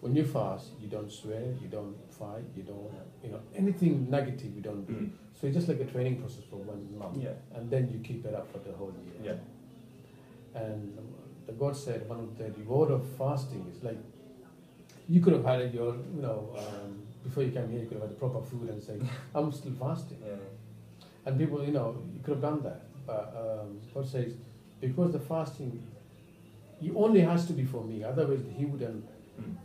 when you fast, you don't swear, you don't fight, you don't, anything negative you don't do. So it's just like a training process for 1 month, and then you keep it up for the whole year. And the God said one of the reward of fasting is like you could have had your, before you came here, you could have had proper food and say, I'm still fasting. And people, you could have done that. But God says, because the fasting, he only has to be for me, otherwise he wouldn't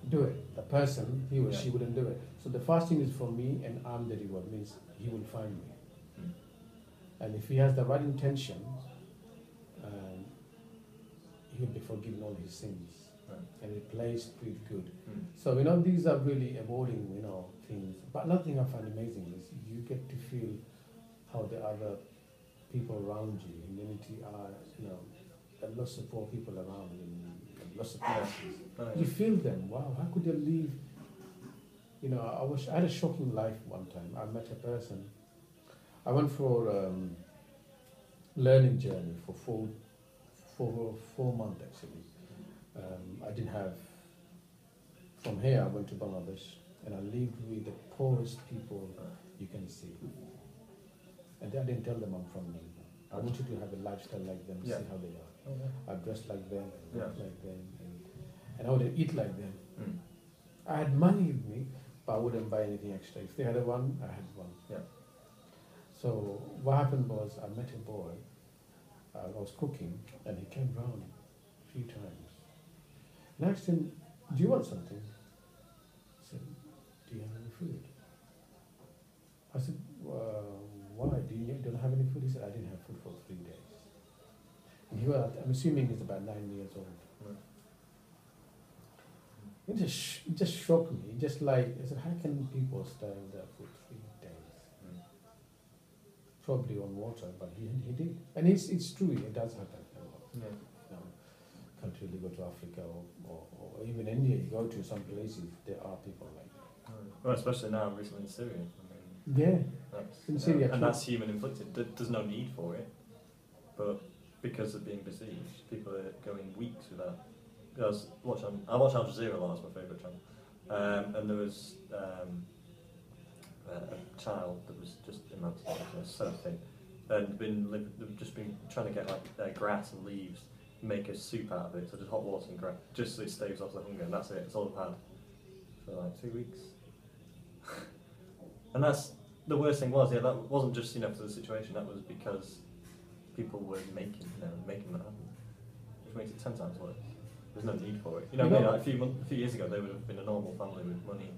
do it. The person, he or she wouldn't do it. So the fasting is for me and I'm the reward, means he will find me. And if he has the right intention, he will be forgiven all his sins. And replaced with good. So, these are really avoiding, things. But nothing I find amazing is you get to feel how the other people around you, humanity are, there are lots of poor people around in lots of places. You feel them. Wow, how could they live? I had a shocking life one time. I met a person. I went for learning journey for four months actually. I didn't have. From here, I went to Bangladesh, and I lived with the poorest people you can see. And I didn't tell them I'm from India. I wanted to have a lifestyle like them, see how they are. I dressed like them, and looked like them, and I would eat like them. I had money with me, but I wouldn't buy anything extra. If they had one, I had one. So what happened was, I met a boy. I was cooking, and he came round a few times. And I asked him, do you want something? He said, do you have any food? I said, why? Do you don't have any food? He said, I didn't have food for 3 days. And I'm assuming he's about 9 years old. It just shocked me. Just like, I said, how can people stay there for 3 days? Probably on water, but he did. And it's true, it does happen a lot. Can't really go to Africa or even India. You go to some places, there are people like that. Well, especially now, recently in Syria. In Syria, and that's human inflicted. There's no need for it, but because of being besieged, people are going weeks without. Because I watch Al Jazeera a lot. It's my favourite channel. And there was a child that was just emancipated, so thin, and they've just been trying to get like grass and leaves, make a soup out of it, so just hot water and grass, just so it staves off the hunger, and that's it. It's all I've had for like 2 weeks. And that's the worst thing was, that wasn't just for the situation. That was because people were making that happen, which makes it 10 times worse. There's no need for it. Like a few years ago, they would have been a normal family with money,